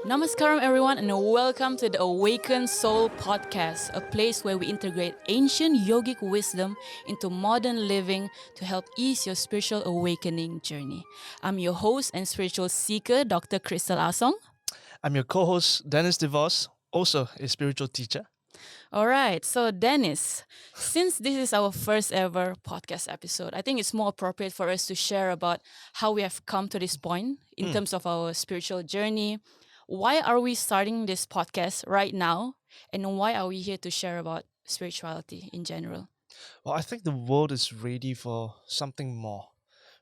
Namaskaram, everyone, and welcome to the Awaken Soul podcast, a place where we integrate ancient yogic wisdom into modern living to help ease your spiritual awakening journey. I'm your host and spiritual seeker, Dr. Crystal Asong. I'm your co-host, Dennis DeVos, also a spiritual teacher. All right, so Dennis, since this is our first ever podcast episode, I think it's more appropriate for us to share about how we have come to this point in Mm. terms of our spiritual journey. Why are we starting this podcast right now? And why are we here to share about spirituality in general? Well, I think the world is ready for something more.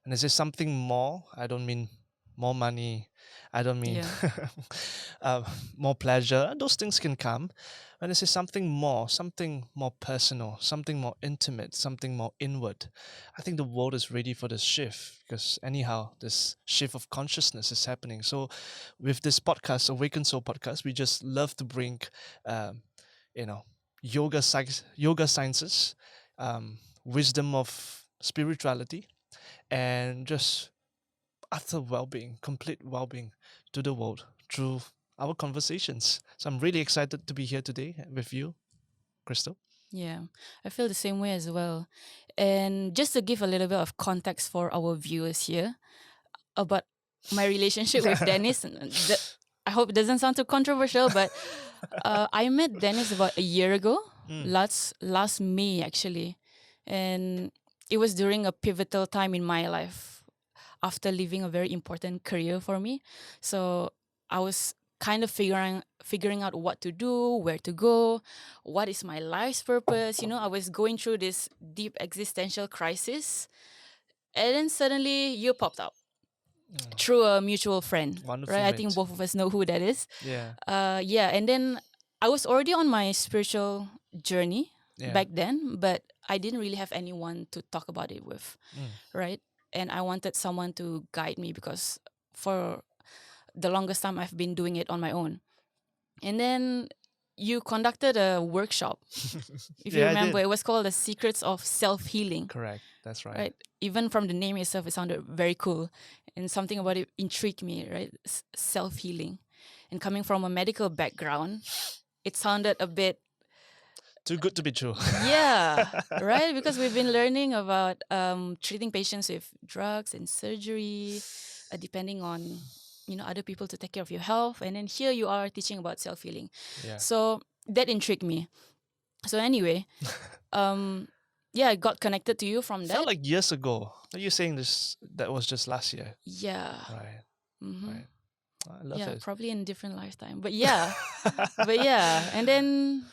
When I say something more, I don't mean more money. I don't mean Yeah. uh, more pleasure. Those things can come. When I say something more personal, something more intimate, something more inward, I think the world is ready for this shift because anyhow, this shift of consciousness is happening. So, with this podcast, Awaken Soul podcast, we just love to bring, um, you know, yoga sciences, wisdom of spirituality, and just utter well-being, complete well-being to the world through our conversations. So I'm really excited to be here today with you, Crystal. Yeah, I feel the same way as well. And just to give a little bit of context for our viewers here about my relationship with Dennis, I hope it doesn't sound too controversial, but I met Dennis about a year ago, Mm, last May actually, and it was during a pivotal time in my life after leaving a very important career for me. So I was kind of figuring out what to do, where to go, what is my life's purpose. I was going through this deep existential crisis, and then suddenly you popped up mm, through a mutual friend, wonderful right? I think mate. both of us know who that is. Yeah, Yeah, and then I was already on my spiritual journey yeah. back then, but I didn't really have anyone to talk about it with, Mm, right? And I wanted someone to guide me because for the longest time I've been doing it on my own. And then you conducted a workshop, if you yeah, I remember. did. It was called The Secrets of Self Healing, Correct. That's right. right? Even from the name itself, it sounded very cool. And something about it intrigued me, right? Self healing. And coming from a medical background, it sounded a bit, Too good to be true. yeah, right? Because we've been learning about treating patients with drugs and surgery, depending on, other people to take care of your health. And then here you are teaching about self healing. Yeah. So that intrigued me. So anyway, um, yeah, I got connected to you from Felt that. like years ago. Are you saying this? That was just last year. Yeah. Right. hmm Right. I love Yeah, it. probably in a different lifetime. But yeah. And then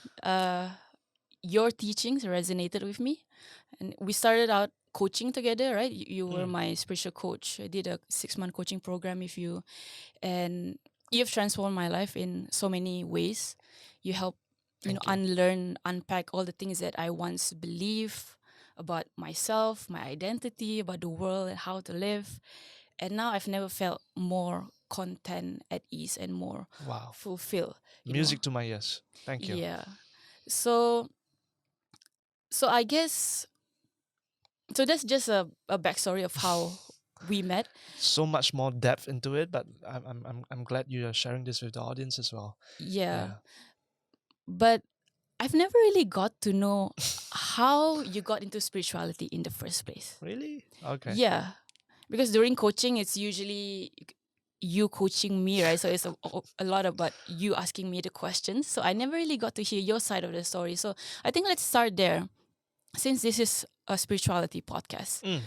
your teachings resonated with me. And we started out coaching together, right? You were Mm, my spiritual coach. I did a 6-month coaching program with you. And you've transformed my life in so many ways. You help, thank you. unlearn, unpack all the things that I once believed about myself, my identity, about the world, and how to live. And now I've never felt more content, at ease, and more Wow. fulfilled, Music to my ears. Thank you. Yeah. So I guess so that's just a backstory of how we met. So much more depth into it, but I'm glad you are sharing this with the audience as well. Yeah. Yeah. But I've never really got to know how you got into spirituality in the first place. Really? Okay. Yeah. Because during coaching, it's usually you coaching me, right? So it's a lot about you asking me the questions. So I never really got to hear your side of the story. So I think let's start there. Since this is a spirituality podcast, Mm,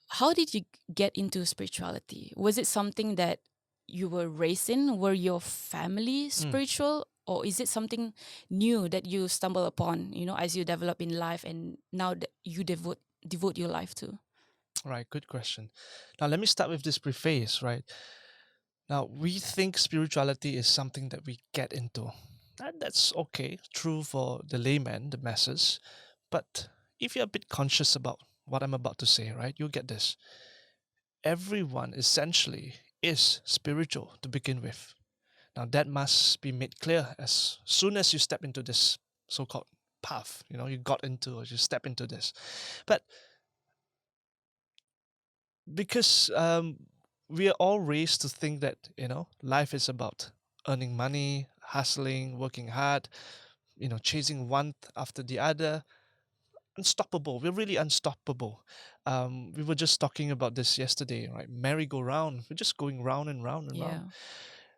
how did you get into spirituality? Was it something that you were raised in? Were your family mm. spiritual? Or is it something new that you stumble upon, as you develop in life and now that you devote your life to? Right, good question. Now let me start with this preface, right? Now we think spirituality is something that we get into. And that's okay, true for the layman, the masses. But if you're a bit conscious about what I'm about to say, right, you'll get this. Everyone essentially is spiritual to begin with. Now that must be made clear as soon as you step into this so-called path. You got into or you step into this. But because we are all raised to think that life is about earning money, hustling, working hard, chasing one after the other. Unstoppable. We're really unstoppable. We were just talking about this yesterday, right? Merry-go-round. We're just going round and round and round.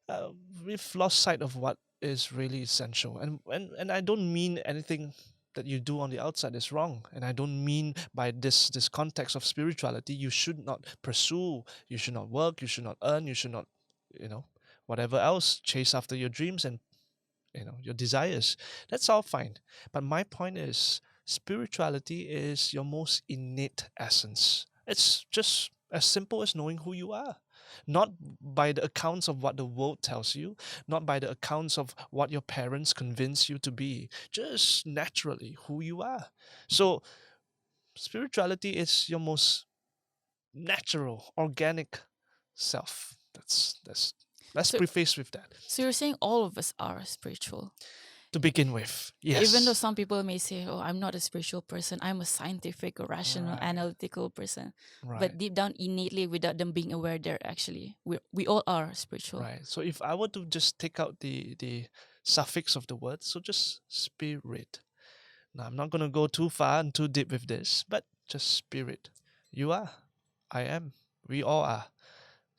Yeah. Uh, we've lost sight of what is really essential. And I don't mean anything that you do on the outside is wrong. And I don't mean by this context of spirituality, you should not pursue, you should not work, you should not earn, you should not, you know, whatever else, chase after your dreams and your desires. That's all fine. But my point is spirituality is your most innate essence. It's just as simple as knowing who you are, not by the accounts of what the world tells you, not by the accounts of what your parents convince you to be, just naturally who you are. So spirituality is your most natural, organic self. That's let's So preface with that so you're saying all of us are spiritual. to begin with. Even though Yes. some people may say, "Oh, I'm not a spiritual person. I'm a scientific or rational, Right. analytical person." Right. But deep down, innately, without them being aware, they're actually we all are spiritual. Right. So if I were to just take out the suffix of the word, so just spirit. Now I'm not gonna go too far and too deep with this, but just spirit. You are. I am. We all are.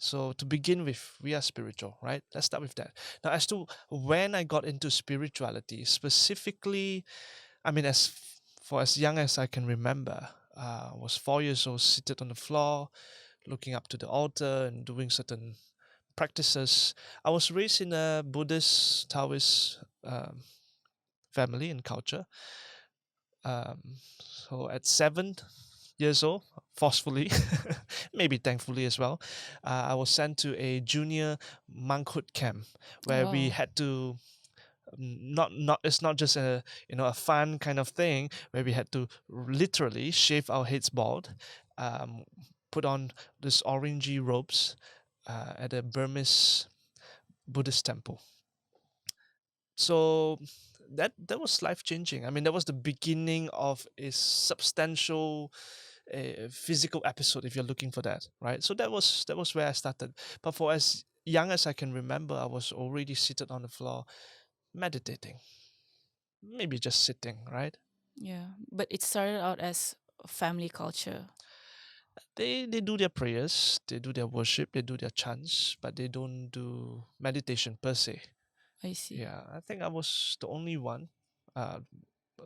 So to begin with, we are spiritual, right? Let's start with that. Now, as to when I got into spirituality, specifically, I mean, for as young as I can remember, I was 4 years old, seated on the floor, looking up to the altar and doing certain practices. I was raised in a Buddhist Taoist family and culture. So at 7 years old, forcefully, maybe thankfully as well, I was sent to a junior monkhood camp where we Wow. had to not it's not just a fun kind of thing where we had to literally shave our heads bald, um, put on this orangey robes at a Burmese Buddhist temple. So that was life changing. I mean, that was the beginning of a substantial physical episode, if you're looking for that, right? So that was where I started. But for as young as I can remember, I was already seated on the floor meditating, maybe just sitting, right? Yeah. But it started out as a family culture. They do their prayers, they do their worship, they do their chants, but they don't do meditation per se. I see. Yeah, I think I was the only one. Uh,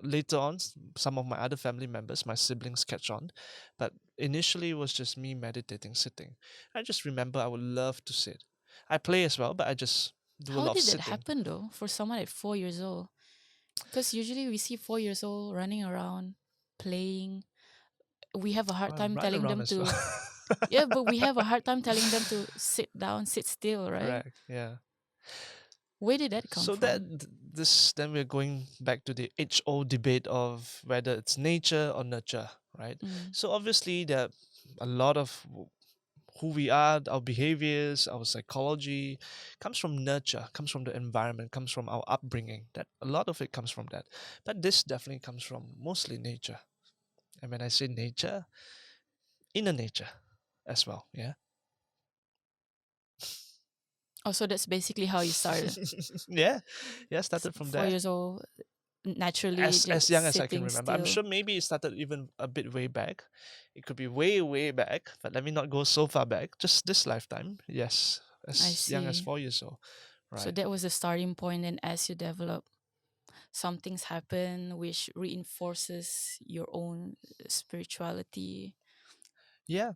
Later on, some of my other family members, my siblings, catch on, but initially it was just me meditating, sitting. I just remember I would love to sit. I play as well, but I just do a How lot of did that sitting. happen though for someone at 4 years old? Because usually we see 4 years old running around, playing. We have a hard I time run telling around them as well. to, yeah, but we have a hard time telling them to sit down, sit still, right? Correct. Yeah. Where did that come So that from? this then we're going back to the age-old debate of whether it's nature or nurture, right? Mm, So obviously there are a lot of who we are, our behaviors, our psychology comes from nurture, comes from the environment, comes from our upbringing. That a lot of it comes from that. But this definitely comes from mostly nature. And when I say nature, inner nature as well. Yeah. oh, so that's basically how you started. Yeah. Yeah, started from Four there. years old, naturally As just young as I can sitting remember. I'm still. sure maybe it started even a bit way back. It could be way, way back, but let me not go so far back. Just this lifetime. Yes. I As young as see. 4 years old. So Right. that was the starting point, and as you develop, some things happen which reinforces your own spirituality. Yeah,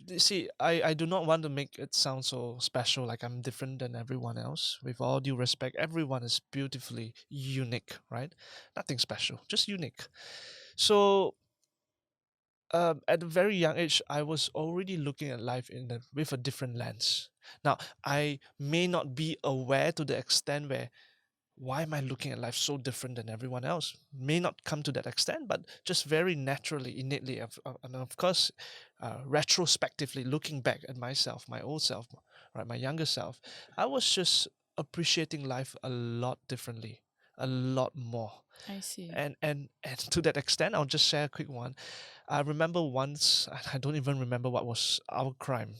you see. I do not want to make it sound so special, like I'm different than everyone else. With all due respect, everyone is beautifully unique, right? Nothing special, just unique. So, at a very young age, I was already looking at life with a different lens. Now, I may not be aware to the extent where why am I looking at life so different than everyone else? May not come to that extent, but just very naturally, innately, and of course, retrospectively, looking back at myself, my old self, right, my younger self, I was just appreciating life a lot differently, a lot more. I see. And to that extent, I'll just share a quick one. I remember once, I don't even remember what was our crime,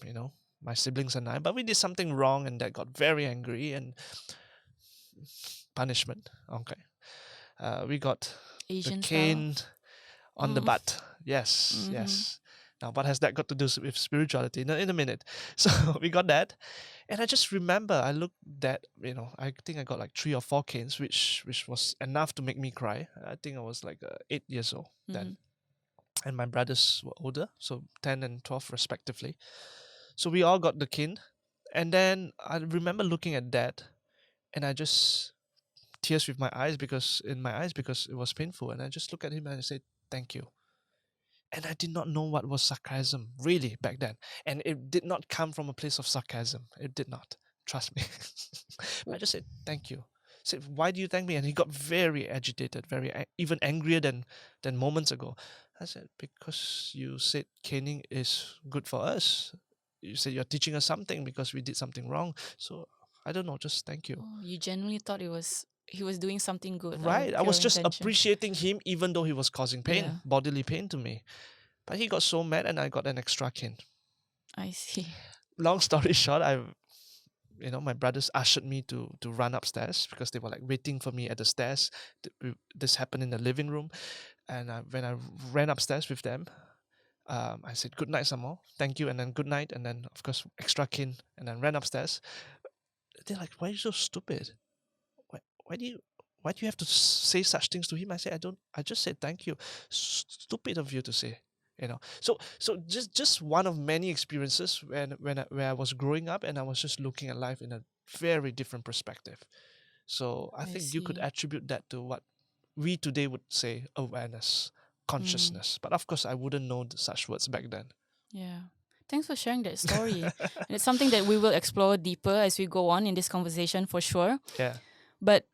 my siblings and I, but we did something wrong and that got very angry, and punishment. Okay. We got the Asian style. cane on the Mm. butt. Yes, Mm-hmm. yes. Now, what has that got to do with spirituality? In a minute. So we got that, and I just remember I looked that I think I got like 3 or 4 canes, which was enough to make me cry. I think I was like 8 years old Mm-hmm. then, and my brothers were older, so 10 and 12 respectively. So we all got the cane, and then I remember looking at that, and I just tears with my eyes because it was painful, and I just look at him and I said thank you. And I did not know what was sarcasm really back then. And it did not come from a place of sarcasm. It did not. Trust me. I just said, thank you. I said, why do you thank me? And he got very agitated, even angrier than moments ago. I said, because you said caning is good for us. You said you're teaching us something because we did something wrong. So I don't know, just thank you. Oh, you genuinely thought he was doing something good out Right. of I pure was just intention. appreciating him even though he was causing pain, Yeah, bodily pain to me. But he got so mad and I got an extra cane. I see. Long story short, my brothers ushered me to run upstairs because they were like waiting for me at the stairs. This happened in the living room, and when I ran upstairs with them, I said good night some more, thank you, and then good night, and then of course extra kin, and then ran upstairs. They're like, why are you so stupid? Why do you have to say such things to him? I said, I don't. I just said thank you. Stupid of you to say. So just one of many experiences where I was growing up and I was just looking at life in a very different perspective. So I I think you could see. attribute that to what we today would say awareness, Mm, consciousness. But of course, I wouldn't know such words back then. yeah. Thanks for sharing that story. And it's something that we will explore deeper as we go on in this conversation for sure. Yeah. But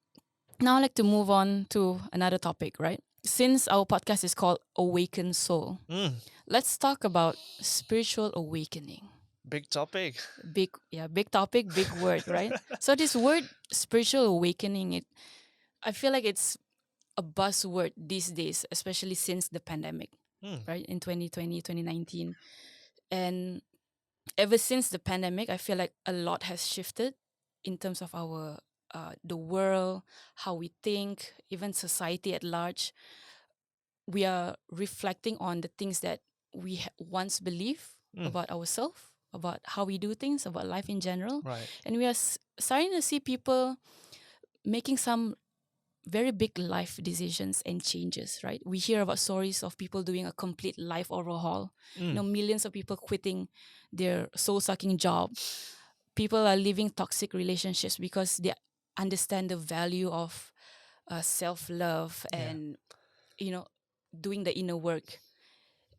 now I'd like to move on to another topic, right? Since our podcast is called Awaken Soul, Mm, let's talk about spiritual awakening. big topic. Big topic, big word, right? So this word spiritual awakening, I feel like it's a buzzword these days, especially since the pandemic, Mm, right? In 2020, 2019. And ever since the pandemic, I feel like a lot has shifted in terms of our the world, how we think, even society at large. We are reflecting on the things that we once believed mm, about ourselves, about how we do things, about life in general, right. and we are starting to see people making some very big life decisions and changes, right? We hear about stories of people doing a complete life overhaul. Mm, Millions of people quitting their soul-sucking job. People are leaving toxic relationships because they understand the value of self-love yeah. and you know doing the inner work.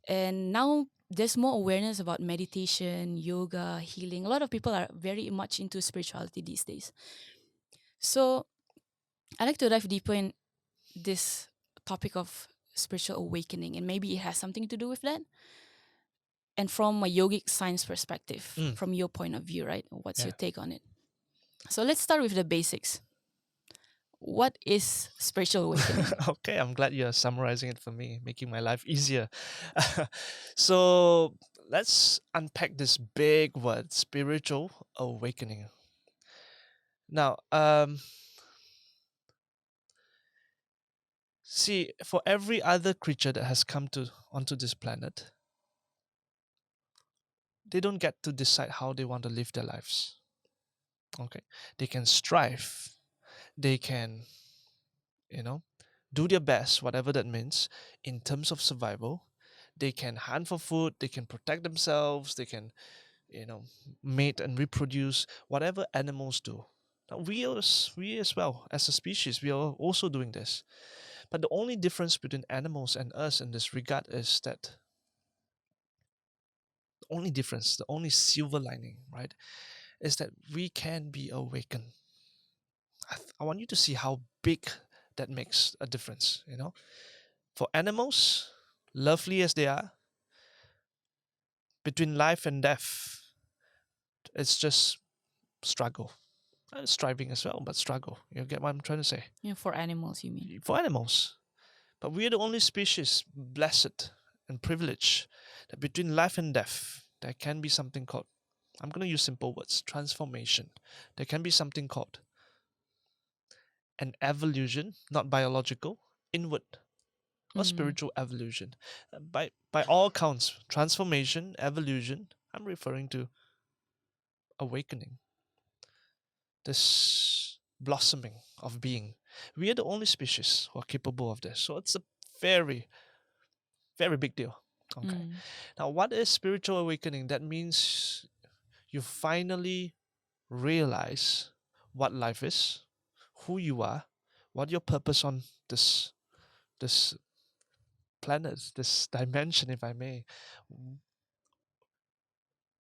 And now there's more awareness about meditation, yoga, healing. A lot of people are very much into spirituality these days. So I like to dive deeper in this topic of spiritual awakening, and maybe it has something to do with that. And from a yogic science perspective, Mm, from your point of view, right? What's your yeah. take on it? So let's start with the basics. What is spiritual awakening? Okay, I'm glad you're summarizing it for me, making my life easier. So let's unpack this big word, spiritual awakening. Now, see, for every other creature that has come to onto this planet, they don't get to decide how they want to live their lives. Okay, they can strive, they can, you know, do their best, whatever that means, in terms of survival. They can hunt for food, they can protect themselves, they can you know mate and reproduce whatever animals do. Now, we as well as a species, we are also doing this, but the only difference between animals and us in this regard is that the only silver lining, right, is that we can be awakened. I want you to see how big that makes a difference. For animals, lovely as they are, between life and death, it's just struggle. Striving as well, but struggle. You get what I'm trying to say? For animals, you mean? For animals. But we are the only species blessed and privileged that between life and death, there can be something called, I'm going to use simple words, transformation. There can be something called an evolution, not biological, inward or Mm. spiritual evolution. By all counts, transformation, evolution, I'm referring to awakening, this blossoming of being. We are the only species who are capable of this. So it's a very, very big deal. Okay. Mm. Now, what is spiritual awakening? That means you finally realize what life is, who you are, what your purpose on this planet, this dimension, if I may,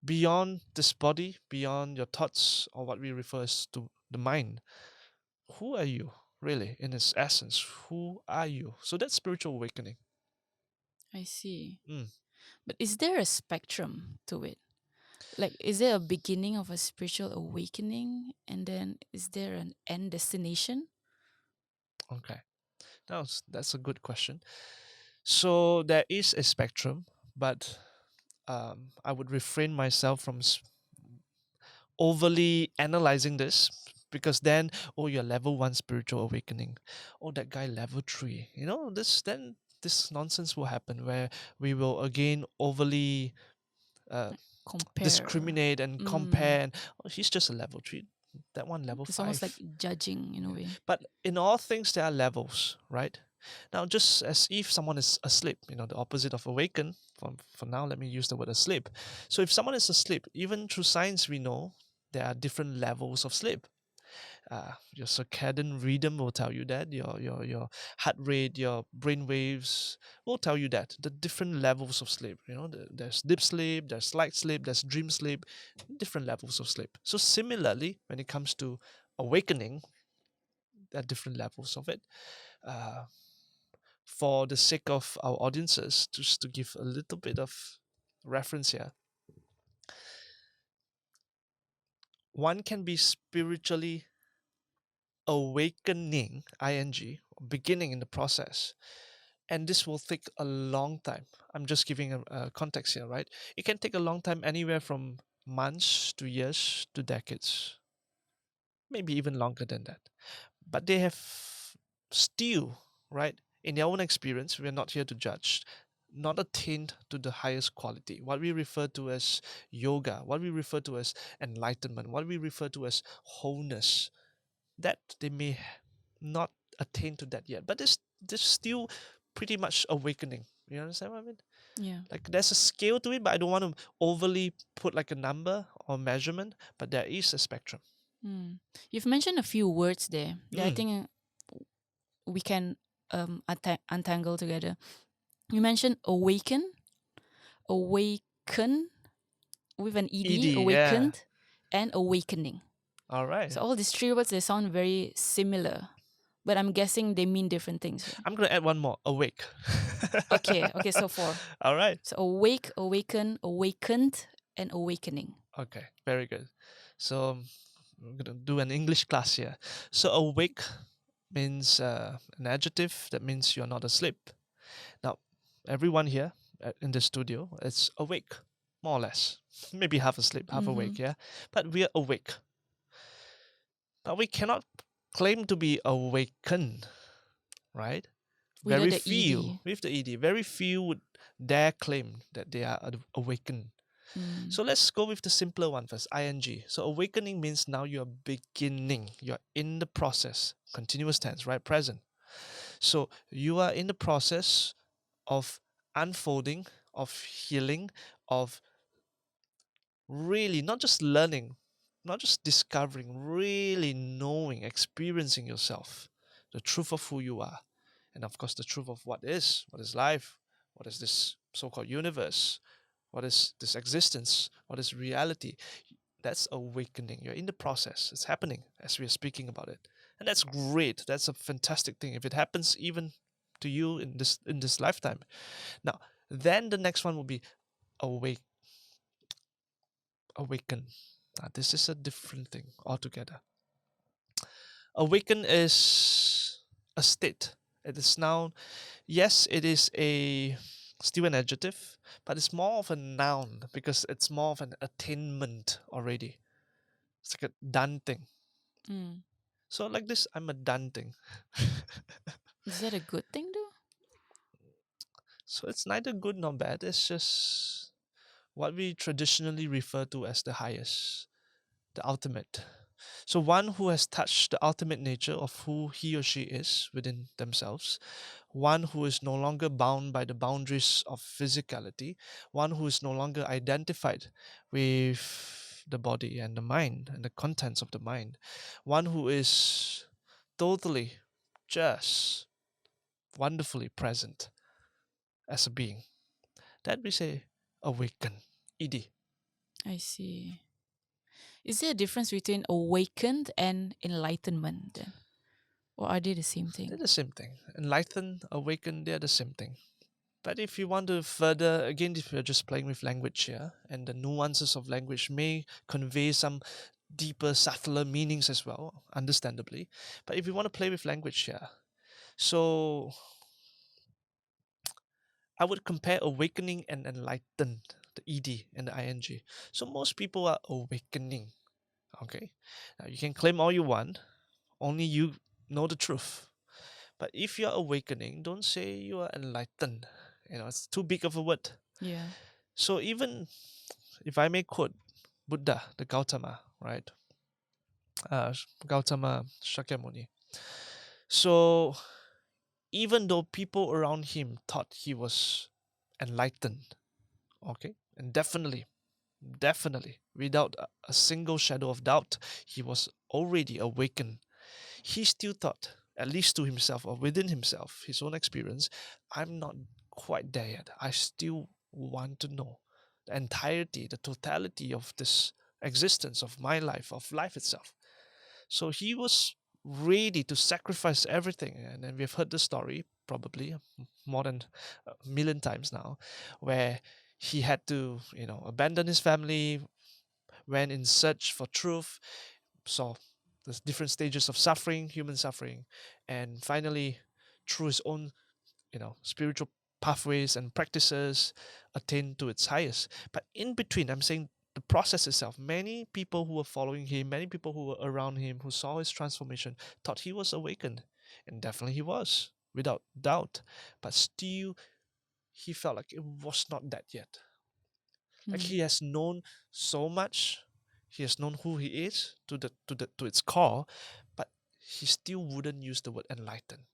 beyond this body, beyond your thoughts, or what we refer as to the mind. Who are you really in its essence? Who are you? So that's spiritual awakening. I see. Mm, But is there a spectrum to it? Like, is there a beginning of a spiritual awakening, and then is there an end destination? okay, that's a good question. So there is a spectrum, but I would refrain myself from overly analyzing this, because then, oh, you're level 1 spiritual awakening, oh, that guy level 3, this nonsense will happen where we will again overly uh, Like, compare. discriminate and Mm. compare, and oh, he's just a level 3, that one level It's almost like 5. judging in a Yeah. way. But in all things there are levels, right? Now, just as if someone is asleep, the opposite of awaken, for now let me use the word asleep. So if someone is asleep, even through science we know there are different levels of sleep. Your circadian rhythm will tell you that, your heart rate, your brain waves will tell you that the different levels of sleep. There's deep sleep, there's light sleep, there's dream sleep, different levels of sleep. So similarly, when it comes to awakening, there are different levels of it. uh, for the sake of our audiences, just to give a little bit of reference here, one can be spiritually awakening, ing, beginning in the process, and this will take a long time. I'm just giving a context here, right? It can take a long time, anywhere from months to years to decades, maybe even longer than that. But they have still, right, in their own experience, we are not here to judge, not attained to the highest quality, what we refer to as yoga, what we refer to as enlightenment, what we refer to as wholeness, that they may not attain to that yet, but this still pretty much awakening. You understand what I mean? Yeah. Like, there's a scale to it, but I don't want to overly put like a number or measurement, but there is a spectrum. Mm. You've mentioned a few words there that I Mm. think we can untangle together. You mentioned awaken, awaken with an Ed, ed, yeah. awakened, and awakening. All right. So all these three words, they sound very similar, but I'm guessing they mean different things, right? I'm gonna add one more. Awake. Okay, okay, so four. All right. So awake, awaken, awakened, and awakening. Okay. Very good. So I'm gonna do an English class here. So awake means an adjective that means you're not asleep. Now, everyone here in the studio is awake, more or less. Maybe half asleep, half Mm-hmm. awake. Yeah, but we are awake. But we cannot claim to be awakened, right? Without Very the few, ed. with the ed, very few would dare claim that they are awakened. Mm. So let's go with the simpler one first, ing. So awakening means now you're beginning, you're in the process, continuous tense, right? Present. So you are in the process of unfolding, of healing, of really not just learning, not just discovering, really knowing, experiencing yourself, the truth of who you are, and of course the truth of what is life, what is this so-called universe, what is this existence, what is reality. That's awakening. You're in the process. It's happening as we are speaking about it, and that's great. That's a fantastic thing if it happens even to you in this lifetime. Now, then the next one will be awake, awaken. This is a different thing altogether. Awaken is a state. It is now, yes, it is a still an adjective, but it's more of a noun because it's more of an attainment already. It's like a done thing. Mm. So like this, I'm a done thing. Is that a good thing though? So it's neither good nor bad. It's just what we traditionally refer to as the highest, the ultimate. So one who has touched the ultimate nature of who he or she is within themselves, one who is no longer bound by the boundaries of physicality, one who is no longer identified with the body and the mind and the contents of the mind, one who is totally just wonderfully present as a being. That we say awaken. ED. I see. Is there a difference between awakened and enlightenment then? Or are they the same They're thing? the same thing. Enlighten, awaken, they're the same thing. But if you want to further, again, if you're just playing with language here, and the nuances of language may convey some deeper, subtler meanings as well, understandably. But if you want to play with language here, so I would compare awakening and enlightened, the ed and the ing. So most people are awakening. Okay, now you can claim all you want, only you know the truth. But if you're awakening, don't say you are enlightened. It's too big of a word. Yeah. So even if I may quote Buddha, the Gautama, right? Gautama Shakyamuni. So even though people around him thought he was enlightened, okay, and definitely, without a single shadow of doubt, he was already awakened. He still thought, at least to himself or within himself, his own experience, I'm not quite there yet. I still want to know the entirety, the totality of this existence, of my life, of life itself. So he was ready to sacrifice everything. And then we've heard the story probably more than a million times now, where he had to, abandon his family, went in search for truth, saw the different stages of suffering, human suffering, and finally, through his own, spiritual pathways and practices, attained to its highest. But in between, I'm saying the process itself, many people who were following him, many people who were around him, who saw his transformation, thought he was awakened. And definitely he was, without doubt. But still, he felt like it was not that yet. Like Mm. he has known so much, he has known who he is to its core, but he still wouldn't use the word enlightened.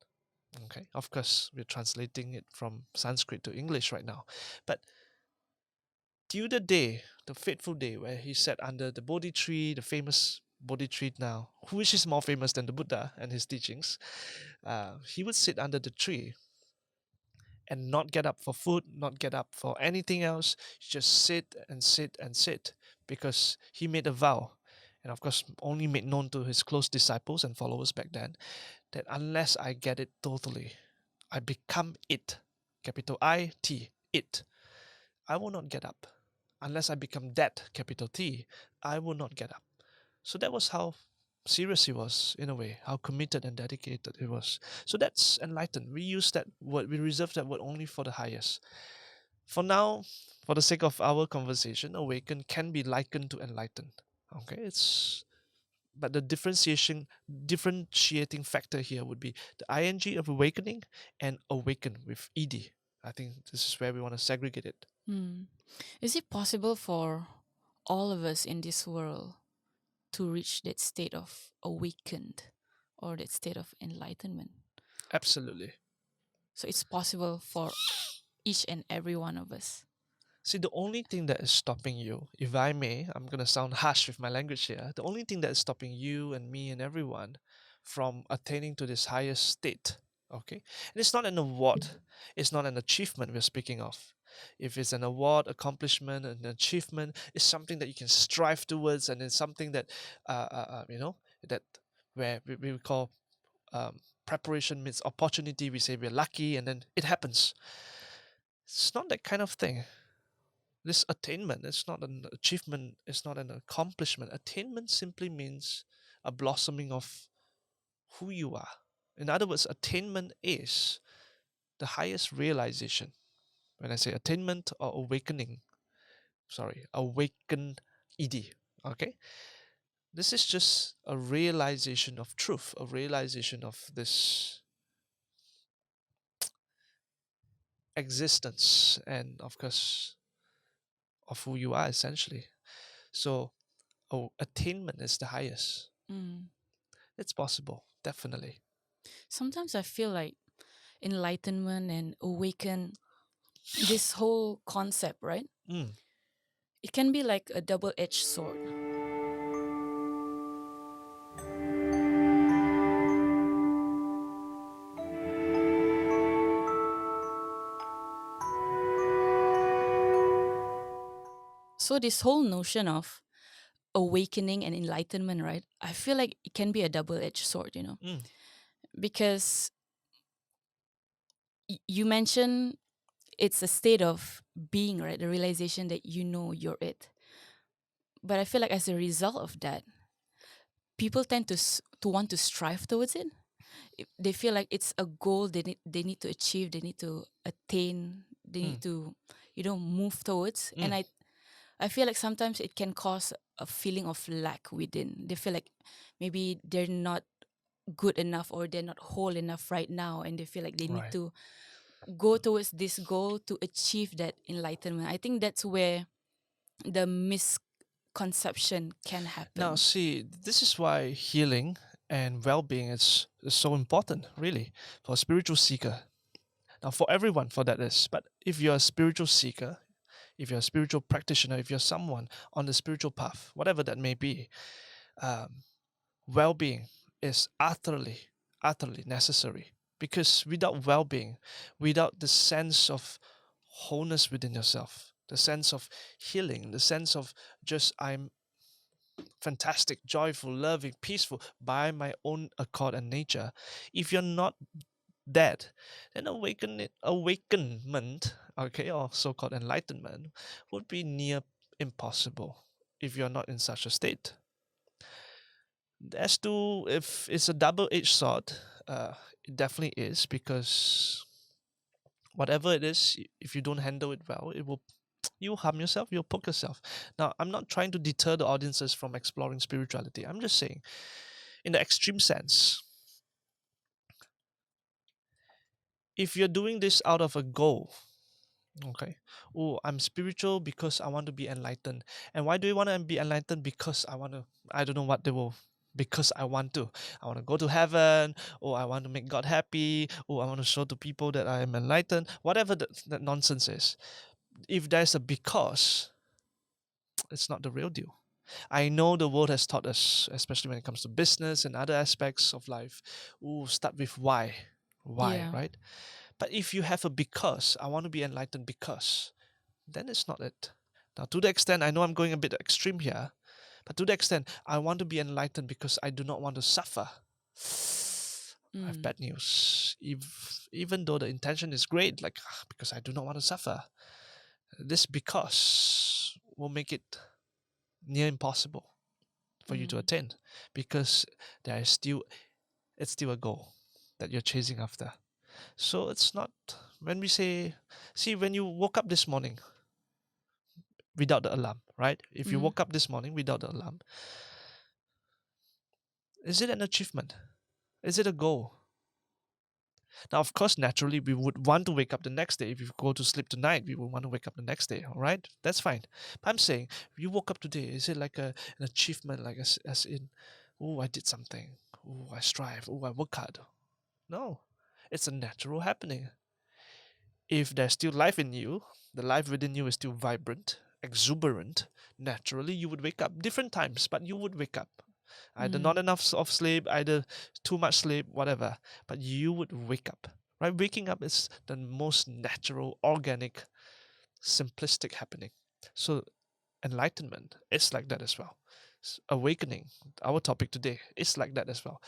Okay, of course we're translating it from Sanskrit to English right now, but till the day, the fateful day where he sat under the Bodhi tree, the famous Bodhi tree now, which is more famous than the Buddha and his teachings, he would sit under the tree and not get up for food, not get up for anything else, just sit and sit and sit because he made a vow. And of course, only made known to his close disciples and followers back then that unless I get it totally, I become it, capital IT, it, I will not get up. Unless I become that, capital T, I will not get up. So that was how serious he was, in a way, how committed and dedicated he was. So that's enlightened. We use that word, we reserve that word only for the highest. For now, for the sake of our conversation, awaken can be likened to enlightened. Okay, it's but the differentiating factor here would be the ing of awakening and awaken with ed. I think this is where we want to segregate it. Mm. Is it possible for all of us in this world to reach that state of awakened or that state of enlightenment? Absolutely. So it's possible for each and every one of us. See, the only thing that is stopping you, if I may, I'm going to sound harsh with my language here. The only thing that is stopping you and me and everyone from attaining to this highest state, okay? And it's not an award, it's not an achievement we're speaking of. If it's an award, accomplishment, an achievement, it's something that you can strive towards, and it's something that, that where we call preparation meets opportunity. We say we're lucky, and then it happens. It's not that kind of thing. This attainment is not an achievement, it's not an accomplishment. Attainment simply means a blossoming of who you are. In other words, attainment is the highest realization. When I say attainment or awakening, sorry, awaken ed, okay? This is just a realization of truth, a realization of this existence, and of course, of who you are essentially. So, oh, attainment is the highest. Mm. It's possible, definitely. Sometimes I feel like enlightenment and awaken, this whole concept, right? Mm, It can be like a double edged sword. So, this whole notion of awakening and enlightenment, right? I feel like it can be a double edged sword, mm, because you mentioned it's a state of being, right? The realization that you know you're it. But I feel like as a result of that, people tend to want to strive towards it. They feel like it's a goal they need to achieve, they need to attain, they mm, need to move towards. And mm. I feel like sometimes it can cause a feeling of lack within. They feel like maybe they're not good enough or they're not whole enough right now, and they feel like they need Right. to go towards this goal to achieve that enlightenment. I think that's where the misconception can Now, happen. see, this is why healing and well being is so important, really, for a spiritual seeker. Now, for everyone, for that is. But if you're a spiritual seeker, if you're a spiritual practitioner, if you're someone on the spiritual path, whatever that may be, um, well being is utterly necessary. Because without well being, without the sense of wholeness within yourself, the sense of healing, the sense of just I'm fantastic, joyful, loving, peaceful by my own accord and nature. If you're not that, then awakenment, okay, or so-called enlightenment, would be near impossible if you're not in such a state. As to if it's a double-edged sword, it definitely is because whatever it is, if you don't handle it well, it will you harm yourself, you'll poke yourself. Now, I'm not trying to deter the audiences from exploring spirituality. I'm just saying, in the extreme sense, if you're doing this out of a goal, okay, oh, I'm spiritual because I want to be enlightened. And why do you want to be enlightened? Because I want to, I don't know what they will. Because I want to go to heaven, or I want to make God happy, or I want to show to people that I am enlightened, whatever that nonsense is. If there's a because, it's not the real deal. I know the world has taught us, especially when it comes to business and other aspects of life, start with why. Why, Yeah. right? But if you have a because, I want to be enlightened because, then it's not it. Now, to the extent, I know I'm going a bit extreme here, but to the extent, I want to be enlightened because I do not want to suffer. I have Mm. bad news. Even though the intention is great, like because I do not want to suffer, this because will make it near impossible for you to Mm. attain because there is still it's still a goal that you're chasing after. So it's not when we say, see, when you woke up this morning without the alarm, right? If you Mm. woke up this morning without the alarm, is it an achievement? Is it a goal? Now, of course, naturally, we would want to wake up the next day. If you go to sleep tonight, we would want to wake up the next day, all right? That's fine. But I'm saying, you woke up today, is it like an achievement, like as in, oh, I did something, oh, I strive, oh, I work hard? No, it's a natural happening. If there's still life in you, the life within you is still vibrant, exuberant, naturally you would wake up different times, but you would wake up. Either not Mm. enough of sleep, either too much sleep, whatever. But you would wake up. Right? Waking up is the most natural, organic, simplistic happening. So enlightenment is like that as well. Awakening, our topic today, is like that as well.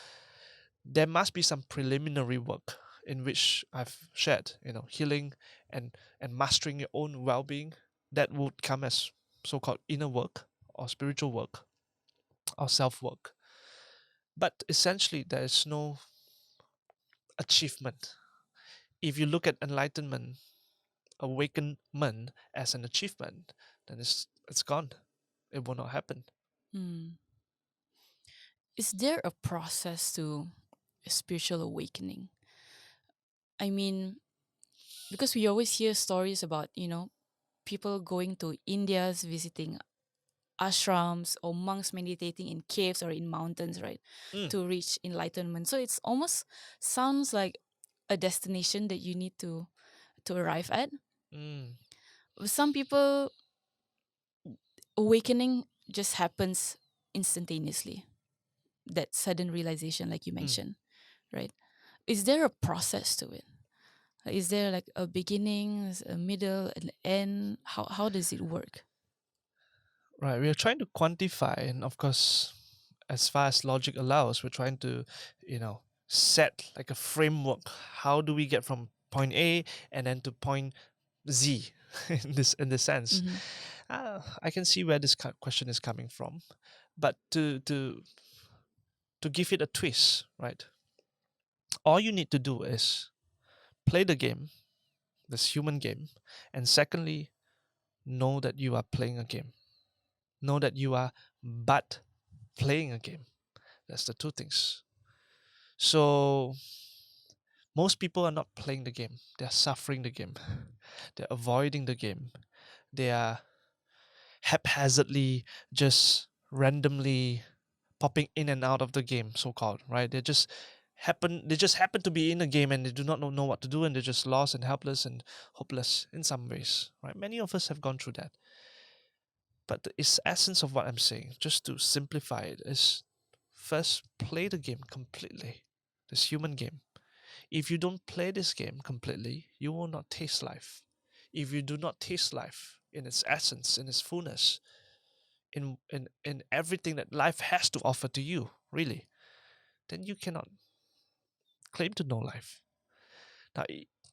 There must be some preliminary work in which I've shared, healing and mastering your own well-being. That would come as so-called inner work or spiritual work or self-work. But essentially, there is no achievement. If you look at enlightenment, awakenment as an achievement, then it's gone. It will not happen. Mm. Is there a process to a spiritual awakening? I mean, because we always hear stories about, people going to India's, visiting ashrams or monks meditating in caves or in mountains, right, Mm, to reach enlightenment. So it's almost sounds like a destination that you need to arrive at. mm, With some people, awakening just happens instantaneously. That sudden realization, like you mm. mentioned, right? Is there a process to it? Is there like a beginning, a middle, an end? How does it work? Right. We are trying to quantify, and of course, as far as logic allows, we're trying to, set like a framework. How do we get from point A and then to point Z in this sense? Mm-hmm. I can see where this question is coming from, but to give it a twist, right? All you need to do is play the game, this human game, and secondly, know that you are playing a game. Know that you are but playing a game. That's the two things. So most people are not playing the game. They're suffering the game. They're avoiding the game. They are haphazardly just randomly popping in and out of the game, so called, right? They just happen to be in the game and they do not know what to do and they're just lost and helpless and hopeless in some ways. Right? Many of us have gone through that. But the essence of what I'm saying, just to simplify it, is first play the game completely. This human game. If you don't play this game completely, you will not taste life. If you do not taste life in its essence, in its fullness, in everything that life has to offer to you, really, then you cannot claim to know life. Now,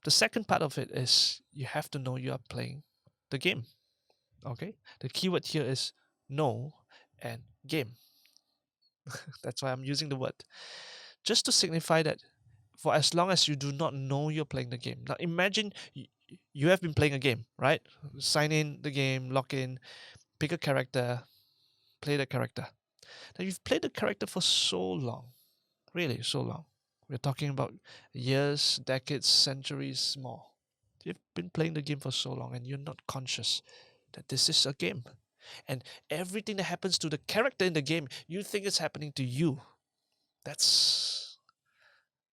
the second part of it is you have to know you are playing the game. Okay? The keyword here is know and game. That's why I'm using the word. Just to signify that for as long as you do not know you're playing the game. Now imagine you have been playing a game, right? Sign in the game, log in, pick a character, play the character. Now you've played the character for so long, really so long. We're talking about years, decades, centuries more. You've been playing the game for so long and you're not conscious that this is a game. And everything that happens to the character in the game, you think it's happening to you. That's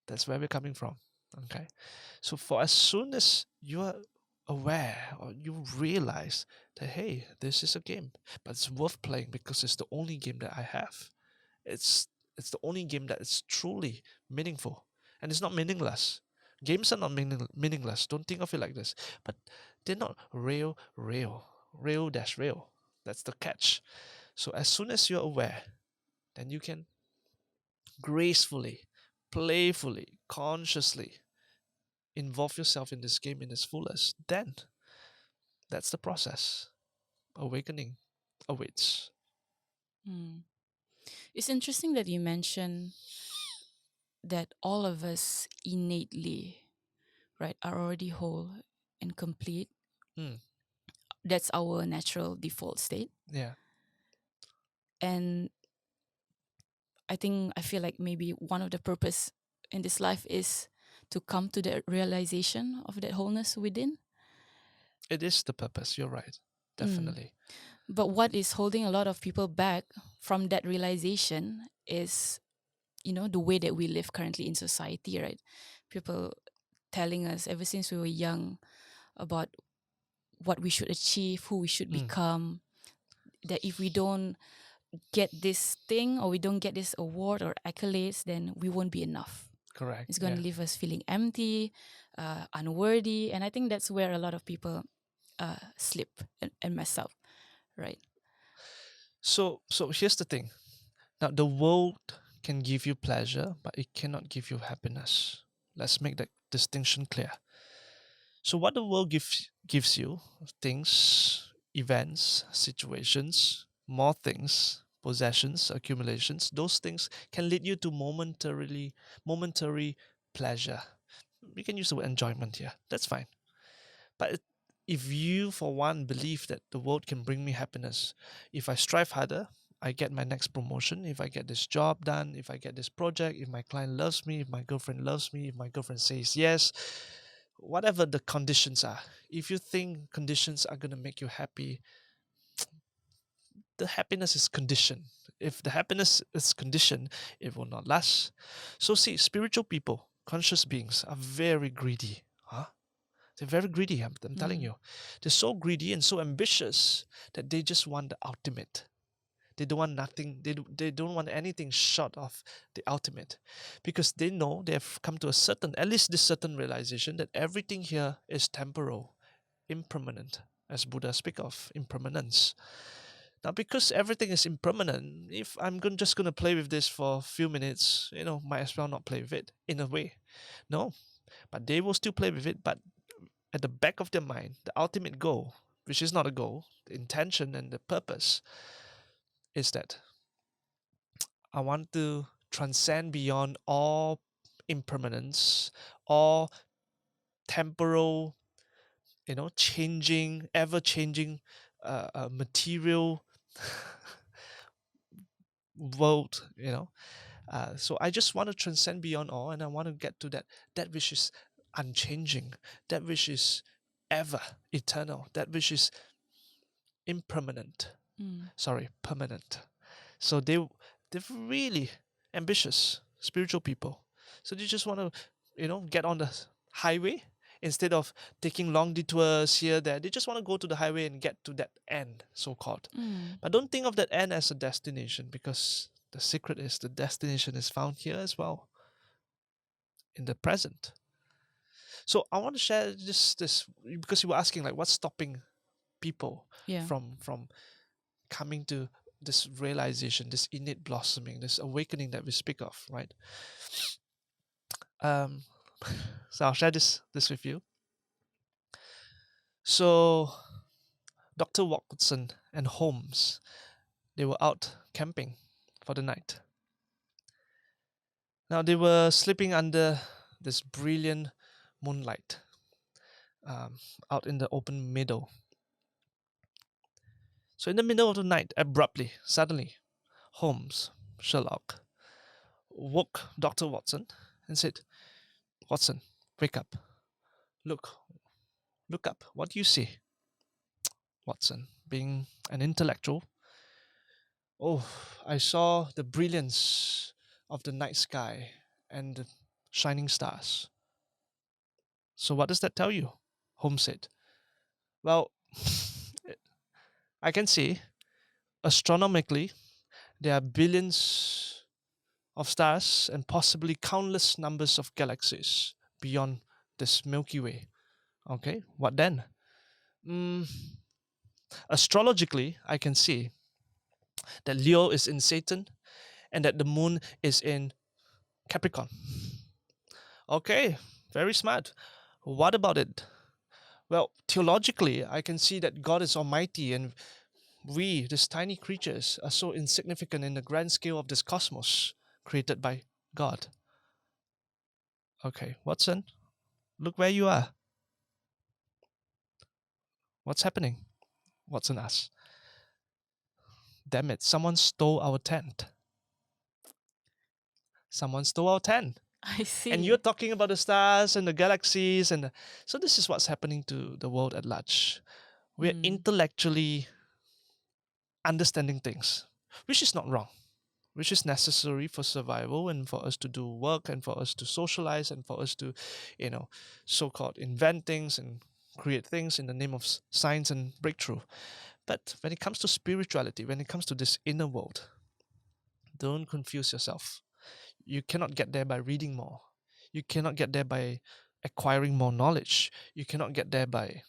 that's where we're coming from. Okay. So for as soon as you are aware or you realize that hey, this is a game, but it's worth playing because it's the only game that I have. It's it's the only game that is truly meaningful. And it's not meaningless. Games are not meaningless. Don't think of it like this. But they're not real dash real. That's the catch. So as soon as you're aware, then you can gracefully, playfully, consciously involve yourself in this game in its fullest. Then that's the process. Awakening awaits. Hmm. It's interesting that you mentioned that all of us innately, right, are already whole and complete. Mm, That's our natural default state. yeah, And I feel like maybe one of the purpose in this life is to come to the realization of that wholeness within. it is the purpose. You're right. Mm. Definitely. But what is holding a lot of people back from that realization is, the way that we live currently in society, right? People telling us ever since we were young about what we should achieve, who we should Mm, become, that if we don't get this thing or we don't get this award or accolades, then we won't be enough. correct. It's going Yeah. to leave us feeling empty, unworthy. And I think that's where a lot of people slip and mess up, right? So here's the thing. Now the world can give you pleasure, but it cannot give you happiness. Let's make that distinction clear. So what the world gives you, things, events, situations, more things, possessions, accumulations, those things can lead you to momentary pleasure. We can use the word enjoyment here. That's fine. But if you, for one, believe that the world can bring me happiness, if I strive harder, I get my next promotion, if I get this job done, if I get this project, if my client loves me, if my girlfriend loves me, if my girlfriend says yes, whatever the conditions are. If you think conditions are going to make you happy, the happiness is conditioned. If the happiness is conditioned, it will not last. So, see, spiritual people, conscious beings, are very greedy. Huh? They're very greedy, I'm telling Mm. you. They're so greedy and so ambitious that they just want the ultimate. They don't want nothing, they don't want anything short of the ultimate. Because they know they have come to a certain, at least this certain realization that everything here is temporal, impermanent, as Buddha speak of impermanence. Now, because everything is impermanent, if just going to play with this for a few minutes, might as well not play with it in a way. No, but they will still play with it. But at the back of their mind, the ultimate goal, which is not a goal, the intention and the purpose is that I want to transcend beyond all impermanence, all temporal, changing, ever changing material world, so I just want to transcend beyond all, and I want to get to that which is unchanging, that which is ever eternal, that which is impermanent. Mm. Sorry, permanent. So they're really ambitious spiritual people. So they just want to, get on the highway instead of taking long detours here there. They just want to go to the highway and get to that end, so called. Mm. But don't think of that end as a destination, because the secret is the destination is found here as well, in the present. So I want to share this because you were asking like what's stopping people Yeah. from coming to this realization, this innate blossoming, this awakening that we speak of, right? Um, so I'll share this with you. So Dr. Watson and Holmes, they were out camping for the night. Now they were sleeping under this brilliant moonlight, um, out in the open meadow. So in the middle of the night, abruptly, suddenly, Holmes, Sherlock, woke Dr. Watson and said, "Watson, wake up. Look, look up. What do you see?" Watson, being an intellectual, "Oh, I saw the brilliance of the night sky and the shining stars." "So what does that tell you?" Holmes said. "Well, I can see astronomically there are billions of stars and possibly countless numbers of galaxies beyond this Milky Way. Okay, what then?" Mm, Astrologically, I can see that Leo is in Satan and that the moon is in Capricorn. Okay, very smart. What about it? Well, theologically, I can see that God is almighty and we, these tiny creatures, are so insignificant in the grand scale of this cosmos created by God. Okay, Watson, look where you are. What's happening? Watson asks. Damn it, someone stole our tent. Someone stole our tent. I And you're see. talking about the stars and the galaxies so this is what's happening to the world at large. We're Mm. intellectually understanding things, which is not wrong, which is necessary for survival and for us to do work and for us to socialize and for us to, you know, so-called invent things and create things in the name of science and breakthrough. But when it comes to spirituality, when it comes to this inner world, don't confuse yourself. You cannot get there by reading more. You cannot get there by acquiring more knowledge. You cannot get there by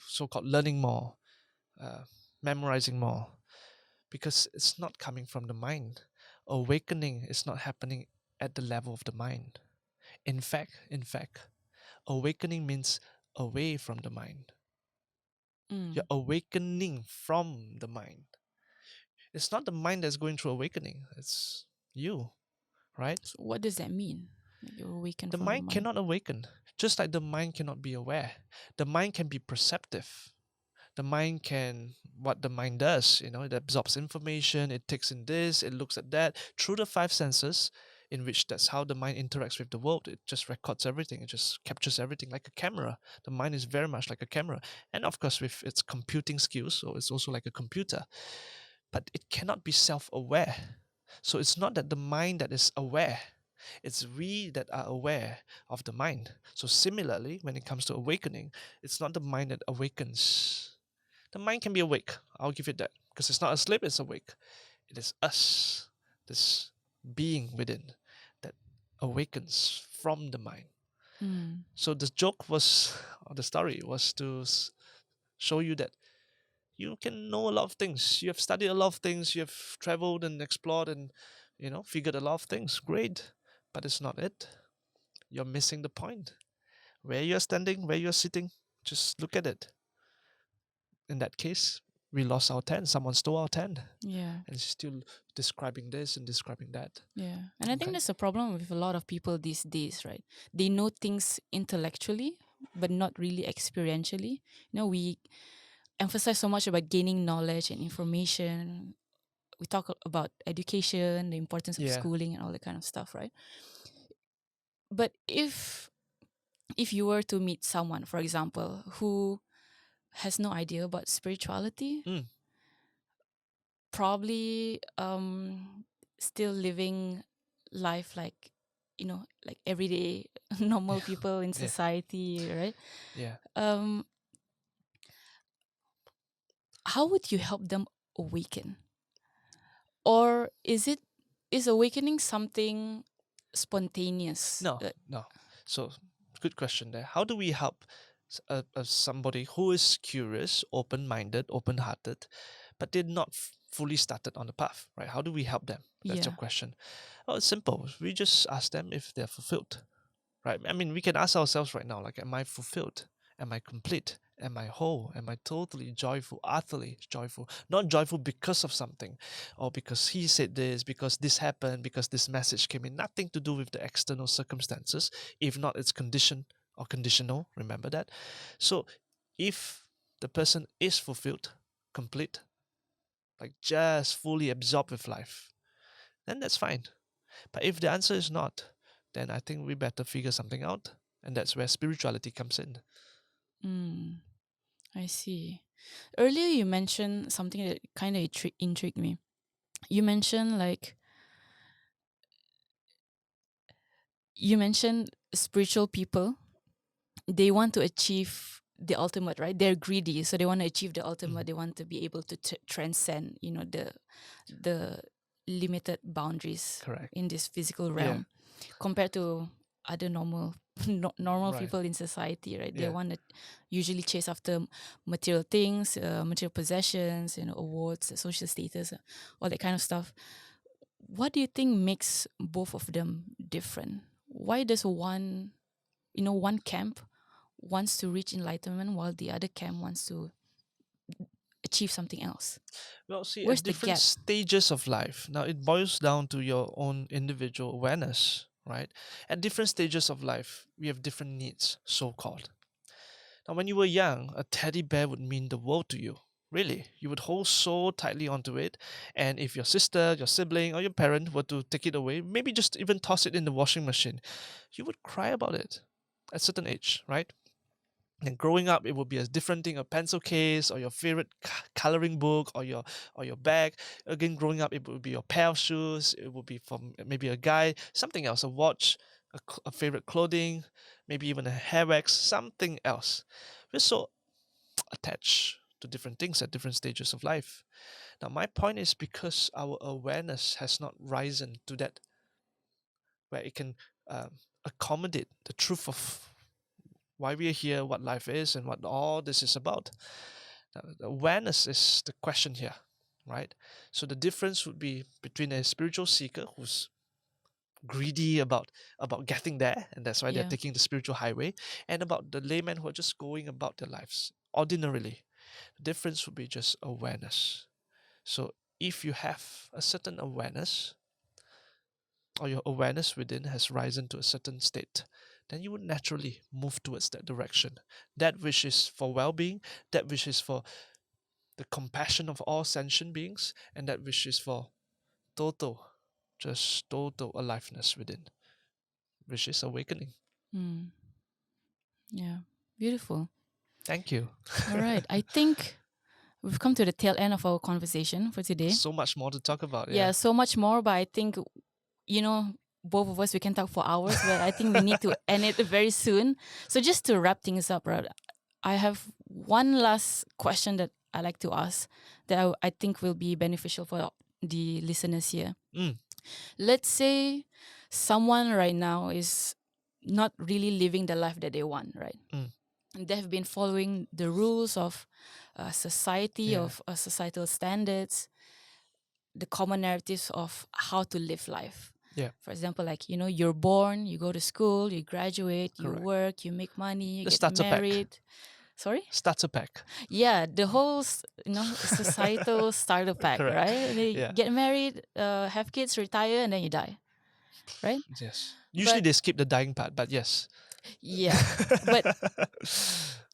so-called learning more, uh, memorizing more, because it's not coming from the mind. Awakening is not happening at the level of the mind. In fact, awakening means away from the mind. You're Mm. awakening from the mind. It's not the mind that's going through awakening. It's you, right? So what does that mean? Like you awaken The from the mind mind. cannot awaken, just like the mind cannot be aware. The mind can be perceptive. The mind can, what the mind does, it absorbs information, it takes in this, it looks at that through the five senses, in which that's how the mind interacts with the world. It just records everything, it just captures everything like a camera. The mind is very much like a camera. And of course, with its computing skills, so it's also like a computer, but it cannot be self-aware. So it's not that the mind that is aware, it's we that are aware of the mind. So similarly, when it comes to awakening, it's not the mind that awakens. The mind can be awake, I'll give it that, because it's not asleep, it's awake. It is us, this being within, that awakens from the mind. Mm. So the joke was, or the story was to show you that you can know a lot of things. You have studied a lot of things. You have traveled and explored and, figured a lot of things. Great. But it's not it. You're missing the point. Where you're standing, where you're sitting, just look at it. In that case, we lost our tent. Someone stole our tent. Yeah. And still describing this and describing that. Yeah. And I think Okay. that's a problem with a lot of people these days, right? They know things intellectually, but not really experientially. We emphasize so much about gaining knowledge and information. We talk about education, the importance of Yeah. schooling and all that kind of stuff, right? But if you were to meet someone, for example, who has no idea about spirituality, Mm. probably still living life like like everyday normal people in Yeah. society, right? Yeah. um how would you help them awaken? Or is awakening something spontaneous? No, no. So, good question there. How do we help somebody who is curious, open minded, open hearted, but they're not fully started on the path, right? How do we help them? That's your Yeah. question. Oh, it's simple. We just ask them if they're fulfilled, right? I mean, we can ask ourselves right now, like, am I fulfilled? Am I complete? Am I whole? Am I totally joyful, utterly joyful? Not joyful because of something, or because he said this, because this happened, because this message came in. Nothing to do with the external circumstances. If not, it's condition or conditional. Remember that. So, if the person is fulfilled, complete, like just fully absorbed with life, then that's fine. But if the answer is not, then I think we better figure something out. And that's where spirituality comes in. Mm, I see. Earlier you mentioned something that kind of intrigued me. You mentioned spiritual people, they want to achieve the ultimate, right? They're greedy, so they want to achieve the ultimate. Mhm. They want to be able to transcend, the limited boundaries Correct. in this physical Yeah. realm, compared to other normal normal Right. people in society, right? They Yeah. want to usually chase after material things, material possessions, awards, social status, all that kind of stuff. What do you think makes both of them different? Why does one camp wants to reach enlightenment while the other camp wants to achieve something else? Well, see, Where's at the different gap? stages of life, now it boils down to your own individual awareness, right? At different stages of life, we have different needs, so called. Now, when you were young, a teddy bear would mean the world to you. Really, you would hold so tightly onto it, and if your sister, your sibling, or your parent were to take it away, maybe just even toss it in the washing machine, you would cry about it at a certain age, right? And growing up, it would be a different thing, a pencil case or your favorite coloring book or your bag. Again, growing up, it would be your pair of shoes. It would be from maybe a guy, something else, a watch, a favorite clothing, maybe even a hair wax, something else. We're so attached to different things at different stages of life. Now, my point is because our awareness has not risen to that where it can accommodate the truth of why we are here, what life is, and what all this is about. The awareness is the question here, right? So the difference would be between a spiritual seeker who's greedy about getting there, and that's why they're Yeah. taking the spiritual highway, and about the laymen who are just going about their lives ordinarily. The difference would be just awareness. So if you have a certain awareness, or your awareness within has risen to a certain state, then you would naturally move towards that direction. That which is for well being, that which is for the compassion of all sentient beings, and that which is for total, just total aliveness within, which is awakening. Mm. Yeah. Beautiful. Thank you. All right. I think we've come to the tail end of our conversation for today. So much more to talk about, Yeah, yeah. so much more, but I think, you know, both of us, we can talk for hours, but I think we need to end it very soon. So just to wrap things up, right, I have one last question that I like to ask that I think will be beneficial for the listeners here. Mm, Let's say someone right now is not really living the life that they want, right? mm, And they've been following the rules of society, yeah, of societal standards, the common narratives of how to live life. yeah, For example, like, you're born, you go to school, you graduate, you correct. work, you make money, you The get starter pack. married. Sorry? Starter pack. Yeah, the whole, societal starter pack, Correct. right? They Yeah. get married, have kids, retire, and then you die, right? Yes. Usually But they skip the dying part, but yes. yeah, but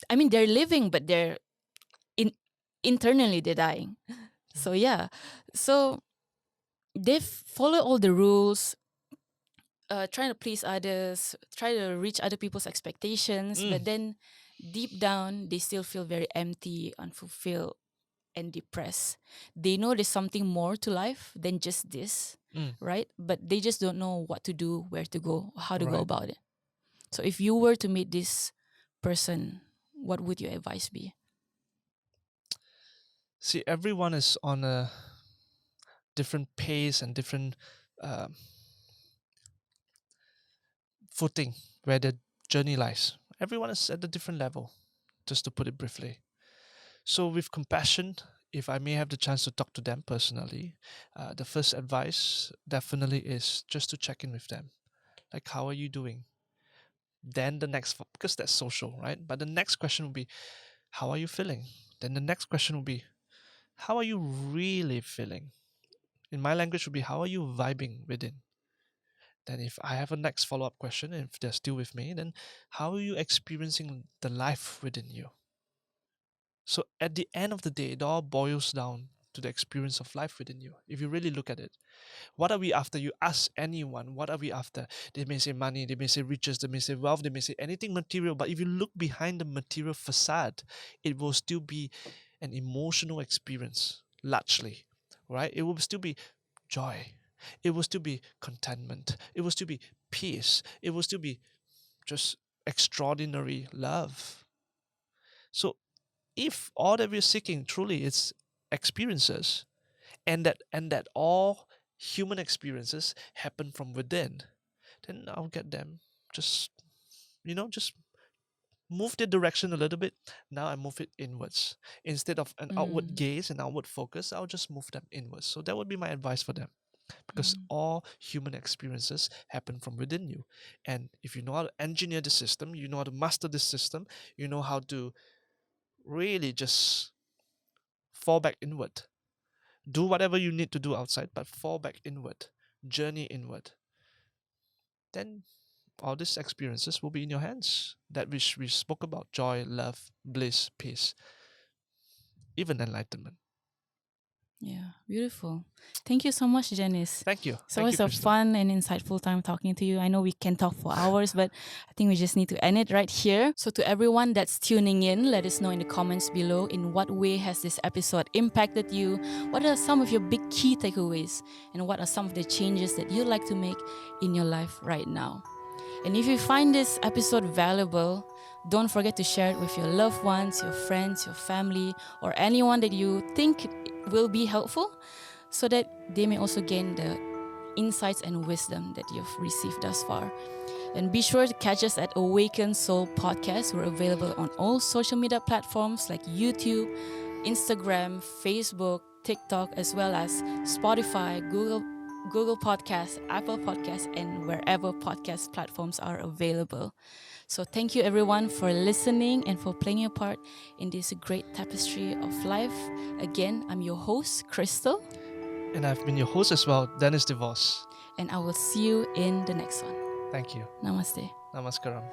I mean, they're living, but they're in internally they're dying. So yeah, so they follow all the rules, trying to please others, try to reach other people's expectations, Mm, but then deep down they still feel very empty, unfulfilled, and depressed. They know there's something more to life than just this, mm, right? But they just don't know what to do, where to go, how to go right. about it. So if you were to meet this person, what would your advice be? See, everyone is on a different pace and different um, footing where the journey lies. Everyone is at a different level, just to put it briefly. So, with compassion, if I may have the chance to talk to them personally, the first advice definitely is just to check in with them. Like, how are you doing? Then the next, because that's social, right? But the next question will be, how are you feeling? Then the next question will be, how are you really feeling? In my language, would be, how are you vibing within? Then, if I have a next follow up question, if they're still with me, then how are you experiencing the life within you? So, at the end of the day, it all boils down to the experience of life within you. If you really look at it, what are we after? You ask anyone, what are we after? They may say money, they may say riches, they may say wealth, they may say anything material. But if you look behind the material facade, it will still be an emotional experience, largely, right? It will still be joy. It will still be contentment. It will still be peace. It will still be just extraordinary love. So if all that we're seeking truly is experiences, and that all human experiences happen from within, then I'll get them. Just just move the direction a little bit. Now I move it inwards. Instead of an outward Mm, gaze and outward focus, I'll just move them inwards. So that would be my advice for them. Because mm, all human experiences happen from within you. And if you know how to engineer the system, you know how to master the system, you know how to really just fall back inward. Do whatever you need to do outside, but fall back inward, journey inward. Then all these experiences will be in your hands. That which we spoke about: joy, love, bliss, peace, even enlightenment. yeah, beautiful. Thank you so much, Janice. Thank you. It's Thank you, always a Crystal. fun and insightful time talking to you. I know we can talk for hours, but I think we just need to end it right here. So, to everyone that's tuning in, let us know in the comments below in what way has this episode impacted you? What are some of your big key takeaways? And what are some of the changes that you'd like to make in your life right now? And if you find this episode valuable, don't forget to share it with your loved ones, your friends, your family, or anyone that you think will be helpful so that they may also gain the insights and wisdom that you've received thus far. And be sure to catch us at Awaken Soul Podcast. We're available on all social media platforms like YouTube, Instagram, Facebook, TikTok, as well as Spotify, Google Podcasts, Apple Podcasts, and wherever podcast platforms are available. So thank you everyone for listening and for playing your part in this great tapestry of life. Again, I'm your host, Crystal, And I've been your host as well, Dennis DeVos. and I will see you in the next one. Thank you. Namaste. Namaskaram.